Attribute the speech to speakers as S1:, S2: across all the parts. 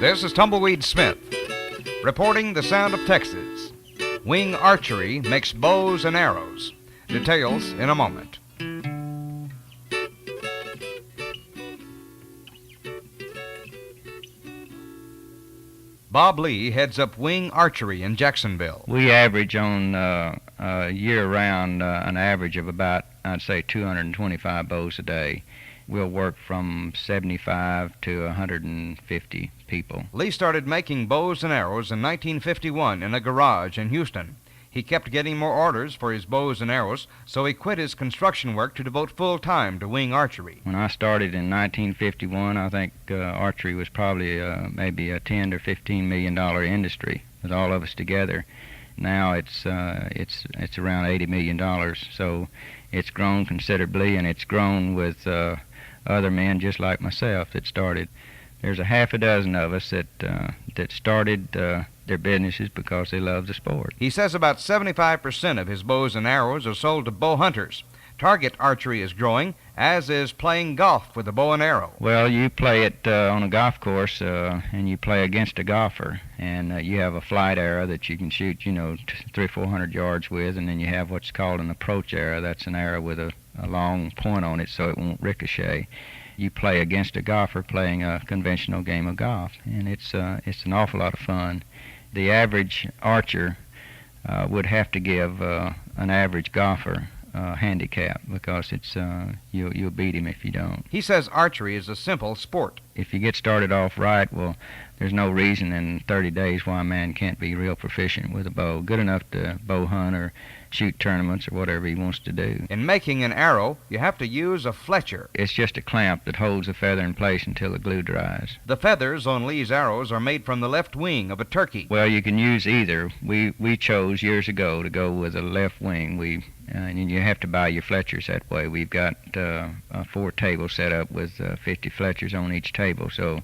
S1: This is Tumbleweed Smith, reporting the sound of Texas. Wing Archery makes bows and arrows. Details in a moment. Bob Lee heads up Wing Archery in Jacksonville.
S2: We average on year-round an average of about, I'd say, 225 bows a day. We'll work from 75 to 150 people.
S1: Lee started making bows and arrows in 1951 in a garage in Houston. He kept getting more orders for his bows and arrows, so he quit his construction work to devote full time to Wing Archery.
S2: When I started in 1951, I think archery was probably maybe a $10 or $15 million industry with all of us together. Now it's around $80 million, so it's grown considerably, and it's grown with other men just like myself that started. There's a half a dozen of us that started their businesses because they love the sport.
S1: He says about 75% of his bows and arrows are sold to bow hunters. Target archery is growing, as is playing golf with a bow and arrow.
S2: Well, you play it on a golf course, and you play against a golfer, and you have a flight arrow that you can shoot, 300 or 400 yards with, and then you have what's called an approach arrow. That's an arrow with a long point on it so it won't ricochet. You play against a golfer playing a conventional game of golf, and it's an awful lot of fun. The average archer would have to give an average golfer handicap because you'll beat him if you don't.
S1: He says archery is a simple sport.
S2: If you get started off right, well, there's no reason in 30 days why a man can't be real proficient with a bow, good enough to bow hunt or shoot tournaments or whatever he wants to do.
S1: In making an arrow, you have to use a fletcher.
S2: It's just a clamp that holds the feather in place until the glue dries.
S1: The feathers on Lee's arrows are made from the left wing of a turkey.
S2: Well, you can use either. We chose years ago to go with a left wing. And you have to buy your fletchers that way. We've got 4 tables set up with 50 fletchers on each table, so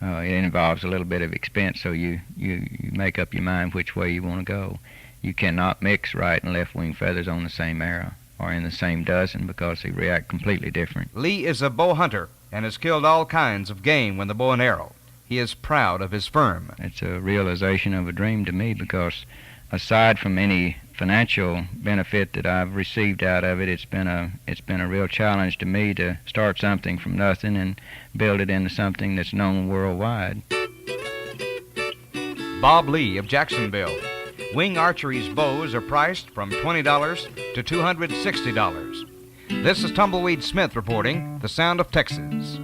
S2: it involves a little bit of expense, so you make up your mind which way you want to go. You cannot mix right and left wing feathers on the same arrow or in the same dozen because they react completely different.
S1: Lee is a bow hunter and has killed all kinds of game with the bow and arrow. He is proud of his firm.
S2: It's a realization of a dream to me because aside from any financial benefit that I've received out of it, it's been a real challenge to me to start something from nothing and build it into something that's known worldwide.
S1: Bob Lee of Jacksonville. Wing Archery's bows are priced from $20 to $260. This is Tumbleweed Smith reporting the sound of Texas.